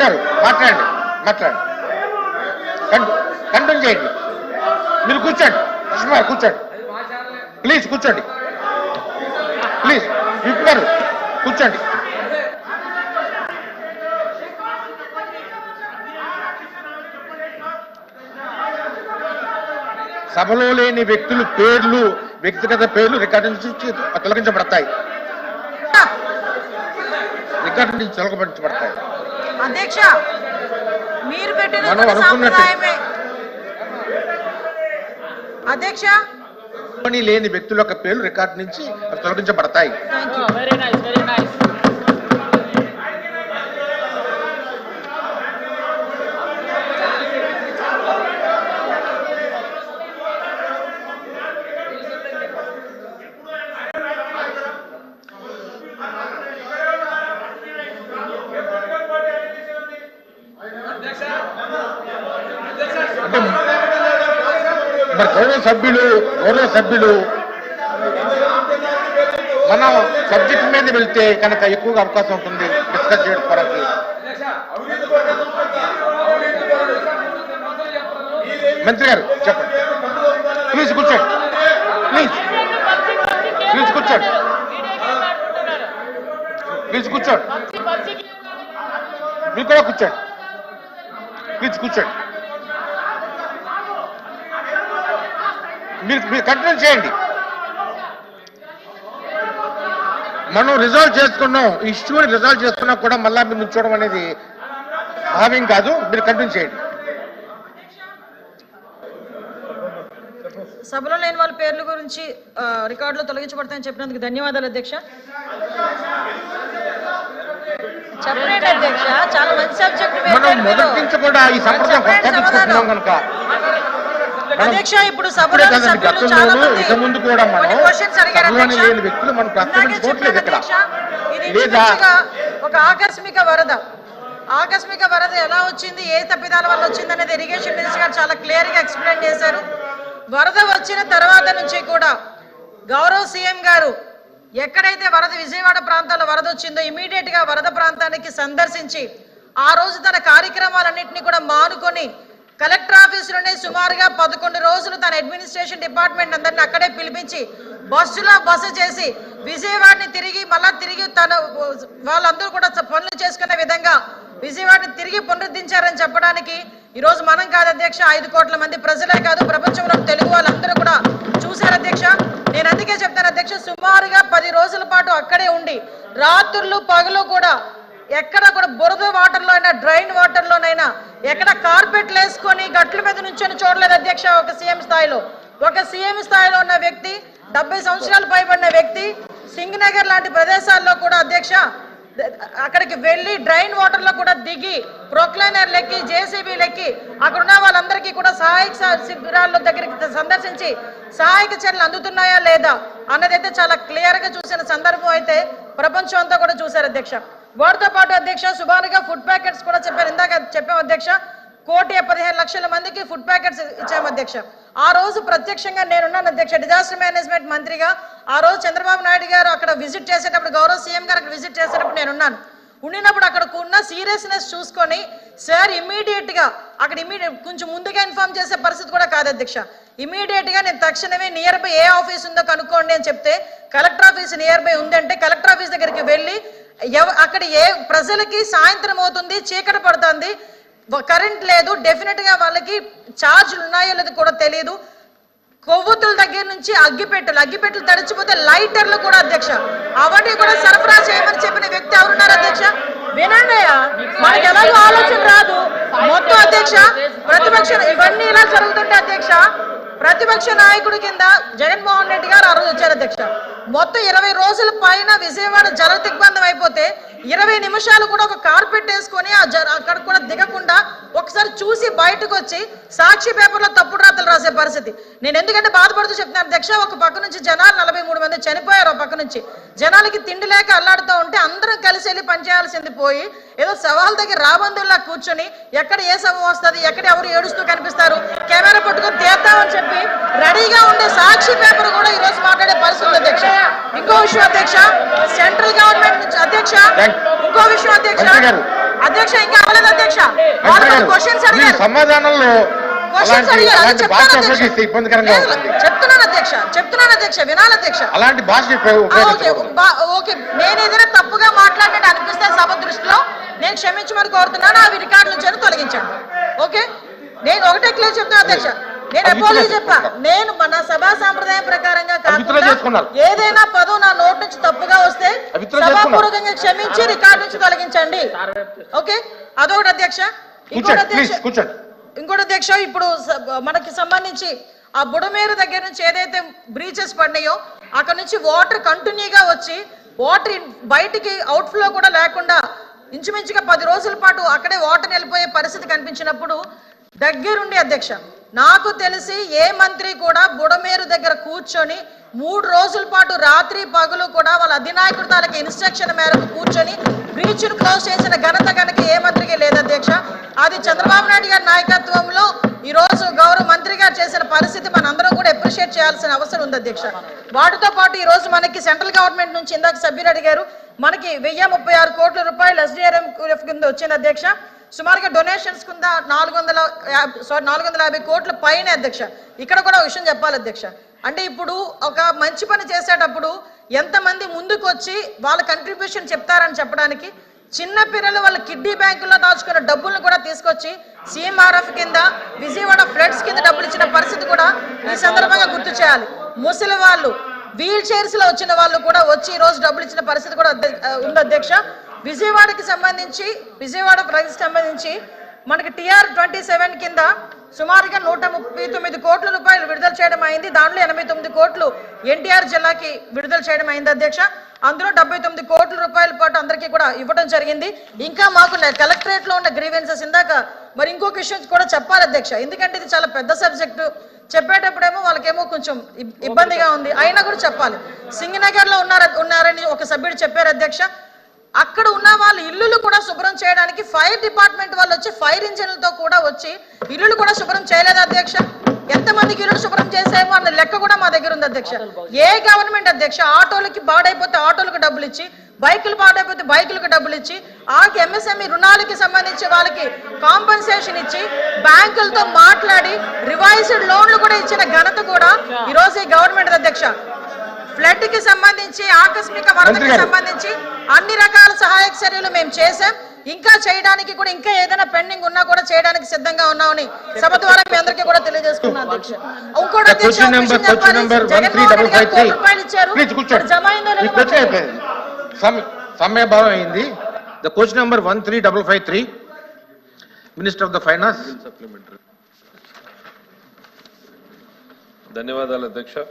గారు మాట్లాడండి, మాట్లాడండి, కంటిన్యూ చేయండి. మీరు కూర్చోండి, కృష్ణ గారు కూర్చోండి, ప్లీజ్ కూర్చోండి, ప్లీజ్ విప్ గారు కూర్చోండి. సభలో లేని వ్యక్తులు పేర్లు, వ్యక్తిగత పేర్లు రికార్డు నుంచి తొలగించబడతాయి, రికార్డు నుంచి తొలగించబడతాయి. అధ్యక్ష, మీరు పెట్టిన మనం అనుకున్నట్టు అధ్యక్ష లేని వ్యక్తుల యొక్క పేర్లు రికార్డు నుంచి తొలగించబడతాయి. గౌరవ సభ్యులు మనం సబ్జెక్ట్ మీద వెళ్తే కనుక ఎక్కువగా అవకాశం ఉంటుంది డిస్కస్ చేయడానికి. మంత్రి గారు చెప్పండి, ప్లీజ్ కూర్చోండి, ప్లీజ్ కూర్చోండి, ప్లీజ్ కూర్చోండి, మీరు కూడా కూర్చోండి, ప్లీజ్ కూర్చోండి, మీరు కంటిన్యూ చేయండి. మనం రిజాల్వ్ చేసుకున్నాం, ఇష్యూని రిజాల్వ్ చేసుకున్నా కూడా మళ్ళా మీరు నుంచోవడం అనేది భావ్యం కాదు. మీరు కంటిన్యూ చేయండి. సభలో లేని వాళ్ళ పేర్ల గురించి రికార్డులో తొలగించబడతాయని చెప్పినందుకు ధన్యవాదాలు అధ్యక్ష. చెప్పండి అధ్యక్ష, చాలా మంచి సబ్జెక్ట్. మనం మొదటి నుంచి కూడా ఈ సంప్రదాయం కనుక అధ్యక్ష, ఇప్పుడు సభలో ఇక ముందు కూడా మనం లేని వ్యక్తులు మనం ప్రస్తావించుకోవట్లేదు ఇక్కడ. లేదా ఒక ఆకస్మిక వరద ఎలా వచ్చింది, ఏ తప్పిదాల వల్ల వచ్చింది అనేది ఇరిగేషన్ మినిస్టర్ గారు చాలా క్లియర్ గా ఎక్స్ప్లెయిన్ చేశారు. వరద వచ్చిన తర్వాత నుంచి కూడా గౌరవ సీఎం గారు ఎక్కడైతే విజయవాడ ప్రాంతాల్లో వరద వచ్చిందో ఇమీడియట్ గా వరద ప్రాంతానికి సందర్శించి ఆ రోజు తన కార్యక్రమాలన్నింటినీ కూడా మానుకొని కలెక్టర్ ఆఫీసులోనే సుమారుగా 11 రోజులు తన అడ్మినిస్ట్రేషన్ డిపార్ట్మెంట్ అందరినీ అక్కడే పిలిపించి బస్సులో బస చేసి విజయవాడని తిరిగి తన వాళ్ళందరూ కూడా పనులు చేసుకునే విధంగా విజయవాడని తిరిగి పునరుద్ధరించారని చెప్పడానికి ఈరోజు మనం కాదు అధ్యక్ష, 5 కోట్ల మంది ప్రజలే కాదు ప్రపంచంలో తెలుగు వాళ్ళందరూ కూడా చూశారు అధ్యక్ష. నేను అందుకే చెప్తాను అధ్యక్ష, సుమారుగా 10 రోజుల పాటు అక్కడే ఉండి రాత్రులు పగలు కూడా ఎక్కడ కూడా బురద వాటర్లో అయినా డ్రైన్ వాటర్లోనైనా ఎక్కడ కార్పెట్లు వేసుకొని గట్ల మీద నుంచొని చూడలేదు అధ్యక్ష. ఒక సీఎం స్థాయిలో ఉన్న వ్యక్తి, 70 సంవత్సరాలు పైబడిన వ్యక్తి సింగనగర్ లాంటి ప్రదేశాల్లో కూడా అధ్యక్ష అక్కడికి వెళ్ళి డ్రైన్ వాటర్లో కూడా దిగి ప్రొక్లైనర్ లెక్కి జేసీబీ లెక్కి అక్కడున్న వాళ్ళందరికీ కూడా సహాయక శిబిరాల దగ్గరికి సందర్శించి సహాయక చర్యలు అందుతున్నాయా లేదా అన్నదైతే చాలా క్లియర్ గా చూసిన సందర్భం అయితే ప్రపంచం అంతా కూడా చూశారు అధ్యక్ష. వాటితో పాటు అధ్యక్ష సుమారుగా ఫుడ్ ప్యాకెట్స్ కూడా చెప్పారు, ఇందాక చెప్పాం అధ్యక్ష. 1,15,00,000 మందికి ఫుడ్ ప్యాకెట్స్ ఇచ్చాము అధ్యక్ష. ఆ రోజు ప్రత్యక్షంగా నేనున్నాను అధ్యక్ష, డిజాస్టర్ మేనేజ్మెంట్ మంత్రిగా. ఆ రోజు చంద్రబాబు నాయుడు గారు అక్కడ విజిట్ చేసేటప్పుడు, గౌరవ సీఎం గారు అక్కడ విజిట్ చేసేటప్పుడు నేనున్నాను. ఉండినప్పుడు అక్కడికి ఉన్న సీరియస్నెస్ చూసుకొని సార్ ఇమీడియట్ గా అక్కడ కొంచెం ముందుగా ఇన్ఫార్మ్ చేసే పరిస్థితి కూడా కాదు అధ్యక్ష. ఇమీడియట్ గా నేను తక్షణమే నియర్ బై ఏ ఆఫీస్ ఉందో కనుక్కోండి అని చెప్తే కలెక్టర్ ఆఫీస్ నియర్ బై ఉందంటే కలెక్టర్ ఆఫీస్ దగ్గరికి వెళ్ళి అక్కడ ఏ ప్రజలకి సాయంత్రం అవుతుంది, చీకటి పడుతుంది, కరెంట్ లేదు, డెఫినెట్ గా వాళ్ళకి ఛార్జీలు ఉన్నాయో లేదో కూడా తెలియదు. కొవ్వొత్తుల దగ్గర నుంచి అగ్గిపెట్టెలు తడిచిపోతే లైటర్లు కూడా అధ్యక్ష అవన్నీ కూడా సరఫరా చేయమని చెప్పిన వ్యక్తి ఎవరున్నారు అధ్యక్ష? వినండి, మనకి ఎలాగో ఆలోచన రాదు మొత్తం అధ్యక్ష. ప్రతిపక్షం ఇవన్నీ ఇలా జరుగుతుంటే అధ్యక్ష, ప్రతిపక్ష నాయకుడి కింద జగన్మోహన్ రెడ్డి గారు ఆ రోజు వచ్చారు అధ్యక్ష. మొత్తం 20 రోజుల పైన విజయవాడ జల దిగ్బంధం అయిపోతే 20 నిమిషాలు కూడా ఒక కార్పెట్ వేసుకొని అక్కడ కూడా దిగకుండా ఒకసారి చూసి బయటకు వచ్చి సాక్షి పేపర్లో తప్పుడు రాతలు రాసే పరిస్థితి. నేను ఎందుకంటే బాధపడుతూ చెప్తున్నాను అధ్యక్ష, ఒక పక్క నుంచి జనాలు 43 మంది చనిపోయారు, ఒక పక్క నుంచి జనాలకి తిండి లేక అల్లాడుతూ ఉంటే అందరం కలిసి వెళ్ళి పనిచేయాల్సింది పోయి ఏదో సవాల్ దగ్గర రాబందుల్లా కూర్చొని ఎక్కడ ఏ సభ వస్తుంది, ఎక్కడ ఎవరు ఏడుస్తూ కనిపిస్తారు, కెమెరా పట్టుకొని తీద్దామని చెప్పి రెడీగా ఉండే సాక్షి పేపర్ కూడా ఈ రోజు మాట్లాడే పరిస్థితి అధ్యక్ష. ఇంకో విషయం అధ్యక్ష, సెంట్రల్ గవర్నమెంట్ నుంచి అధ్యక్ష, ఇంకో విషయం అధ్యక్ష, అధ్యక్ష ఇంకా అవ్వలేదు అధ్యక్ష. క్వశ్చన్స్ మీ అడిగారు, సమాధానంలో క్వశ్చన్స్ అలాంటి అడిగారు. అది అలాంటి చెప్తాను భాష అధ్యక్ష. ఉపయోగిస్తే ఇబ్బందికరంగా లేదు, ఉంటుంది. చెప్తున్నాను అధ్యక్ష, వినాలి అధ్యక్ష. అలాంటి భాష ఓకే ఉపయోగించకూడదు. ఓకే, నేను ఏదైనా తప్పుగా మాట్లాడినట్టు అనిపిస్తే సభ దృష్టిలో నేను క్షమించమని కోరుతున్నాను. అవి రికార్డు నుంచి తొలగించండి. ఓకే, నేను ఒకటే క్లియర్ చెప్తున్నా అధ్యక్ష. నేను అపోలజీ చెప్పా. నేను మన సభా సాంప్రదాయం ప్రకారంగా కాకుండా ఏదైనా పదం నా నోటి నుంచి తప్పుగా వస్తే సభాపూర్వకంగా క్షమించి రికార్డు నుంచి తొలగించండి. ఓకే, అదొకటి అధ్యక్ష. ఇంకోటి అధ్యక్ష, ఇప్పుడు మనకి సంబంధించి ఆ బుడమేరు దగ్గర నుంచి ఏదైతే బ్రీచెస్ పడినాయో అక్కడ నుంచి వాటర్ కంటిన్యూగా వచ్చి వాటర్ బయటికి అవుట్ఫ్లో కూడా లేకుండా ఇంచుమించుగా 10 రోజుల పాటు అక్కడే వాటర్ వెళ్ళిపోయే పరిస్థితి కనిపించినప్పుడు దగ్గరుండి అధ్యక్ష, నాకు తెలిసి ఏ మంత్రి కూడా బుడమేరు దగ్గర కూర్చొని 3 రోజుల పాటు రాత్రి పగలు కూడా వాళ్ళ అధినాయకుడు తాలూకు ఇన్స్ట్రక్షన్ మేరకు కూర్చొని బ్రీచ్ ను క్లోజ్ చేసిన ఘనత కనుక ఏ మంత్రికి లేదు అధ్యక్ష. అది చంద్రబాబు నాయుడు గారి నాయకత్వంలో ఈ రోజు గౌరవ మంత్రి గారు చేసిన పరిస్థితి మనందరం కూడా అప్రిషియేట్ చేయాల్సిన అవసరం ఉంది అధ్యక్ష. వాటితో పాటు ఈ రోజు మనకి సెంట్రల్ గవర్నమెంట్ నుంచి ఇందాక సభ్యులు అడిగారు, మనకి 1036 కోట్ల రూపాయలు SDRF కింద వచ్చింది అధ్యక్ష. సుమారుగా డొనేషన్స్ కింద 450 కోట్ల పైన అధ్యక్ష. ఇక్కడ కూడా ఒక విషయం చెప్పాలి అధ్యక్ష, అంటే ఇప్పుడు ఒక మంచి పని చేసేటప్పుడు ఎంతమంది ముందుకు వచ్చి వాళ్ళ కంట్రిబ్యూషన్ చెప్తారని చెప్పడానికి చిన్న పిల్లలు వాళ్ళ కిడ్నీ బ్యాంకుల్లో దాచుకున్న డబ్బులను కూడా తీసుకొచ్చి CMRF కింద విజయవాడ ఫ్లడ్స్ కింద డబ్బులు ఇచ్చిన పరిస్థితి కూడా ఈ సందర్భంగా గుర్తు చేయాలి. ముసలి వాళ్ళు వీల్ చైర్స్ లో వచ్చిన వాళ్ళు కూడా వచ్చి ఈ రోజు డబ్బులు ఇచ్చిన పరిస్థితి కూడా ఉంది అధ్యక్ష. విజయవాడకి సంబంధించి విజయవాడ ప్రజలకు సంబంధించి మనకి TR-27 కింద సుమారుగా 139 కోట్ల రూపాయలు విడుదల చేయడం అయింది. దాంట్లో 89 కోట్లు NTR జిల్లాకి విడుదల చేయడం అయింది అధ్యక్ష. అందులో 79 కోట్ల రూపాయల పాటు అందరికీ కూడా ఇవ్వడం జరిగింది. ఇంకా మాకు కలెక్టరేట్ లో ఉన్న గ్రీవెన్సెస్ ఇందాక మరి ఇంకొక విషయం కూడా చెప్పాలి అధ్యక్ష, ఎందుకంటే ఇది చాలా పెద్ద సబ్జెక్టు. చెప్పేటప్పుడేమో వాళ్ళకేమో కొంచెం ఇబ్బందిగా ఉంది, అయినా కూడా చెప్పాలి. సింగనగర్ లో ఉన్నారని ఒక సభ్యుడు చెప్పారు అధ్యక్ష. అక్కడ ఉన్న వాళ్ళ ఇల్లులు కూడా శుభ్రం చేయడానికి ఫైర్ డిపార్ట్మెంట్ వాళ్ళు వచ్చి ఫైర్ ఇంజిన్లతో కూడా వచ్చి ఇల్లులు కూడా శుభ్రం చేయలేదు అధ్యక్ష. ఎంతమందికి ఇల్లులు శుభ్రం చేసేమో అన్న లెక్క కూడా మా దగ్గర ఉంది అధ్యక్ష. ఏ గవర్నమెంట్ అధ్యక్ష ఆటోలకి పాడైపోతే ఆటోలకు డబ్బులు ఇచ్చి, బైకులు పాడైపోతే బైకులకు డబ్బులు ఇచ్చి, MSME రుణాలకి సంబంధించి వాళ్ళకి కాంపెన్సేషన్ ఇచ్చి బ్యాంకులతో మాట్లాడి రివైజ్డ్ లోన్లు కూడా ఇచ్చిన ఘనత కూడా ఈ రోజు ఈ గవర్నమెంట్ అధ్యక్ష. ఫ్లడ్ కి సంబంధించి ఆకస్మిక వరదకి సంబంధించి అన్ని రకాల సహాయక చర్యలు మేము చేసాం. ఇంకా చేయడానికి కూడా ఇంకా ఏదైనా పెండింగ్ ఉన్నా కూడా చేయడానికి సిద్ధంగా ఉన్నామని సభ ద్వారా మీ అందరికీ కూడా తెలియజేసుకున్నాను అధ్యక్ష. ఇంకోటి సమయభావం అయింది. The question number 13553 minister of the finance. ధన్యవాదాలు అధ్యక్ష.